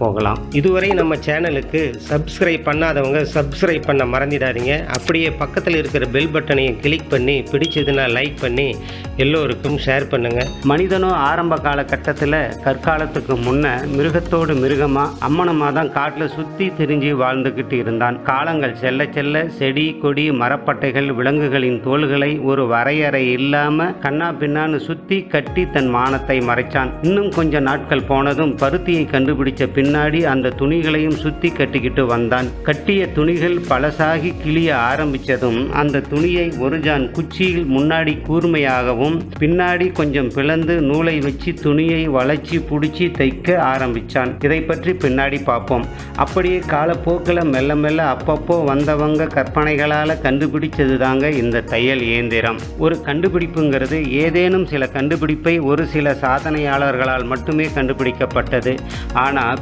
போகலாம். இதுவரை நம்ம சேனலுக்கு சப்ஸ்கிரைப் பண்ணாதவங்க சப்ஸ்கிரைப் பண்ண மறந்துடாதீங்க. அப்படியே பக்கத்தில் இருக்கிற பெல் பட்டனையும் கிளிக் பண்ணி பிடிச்சதுன்னா லைக் பண்ணி எல்லோருக்கும் ஷேர் பண்ணுங்க. மனிதனும் ஆரம்ப காலகட்டத்தில் கற்காலத்துக்கு முன்ன மிருகத்தோடு மிருகமாக அம்மனமாக தான் காட்டில் சுற்றி திரிஞ்சு வாழ்ந்துக்கிட்டு இருந்தான். காலங்கள் செல்ல செல்ல செடி கொடி மரப்பட்டைகள் விலங்குகளின் தோள்களை ஒரு வரையறை இல்லாமல் கண்ணா பின்னான்னு சுற்றி கட்டி தன் மானத்தை மறைச்சான். இன்னும் கொஞ்ச நாட்கள் போனதும் பருத்தியை கண்டுபிடிச்ச பின்னாடி அந்த துணிகளையும் சுத்தி கட்டிக்கிட்டு வந்தான். கட்டிய துணிகள் பழசாகி கிளிய ஆரம்பிச்சதும் அந்த துணியை ஒரு ஜான் குச்சியில் முன்னாடி கூர்மையாகவும் பின்னாடி கொஞ்சம் பிளந்து நூலை வச்சு துணியை வளைச்சி புடிச்சு தைக்க ஆரம்பிச்சான். இதை பற்றி பின்னாடி பார்ப்போம். அப்படியே காலப்போக்கில் மெல்ல மெல்ல அப்பப்போ வந்தவங்க கற்பனைகளால் கண்டுபிடிச்சது தாங்க இந்த தையல் இயந்திரம். ஒரு கண்டுபிடிப்புங்கிறது ஏதேனும் சில கண்டுபிடிப்பை ஒரு சில சாதனையாளர்களால் மட்டுமே கண்டுபிடிக்கப்பட்டது. ஆனால்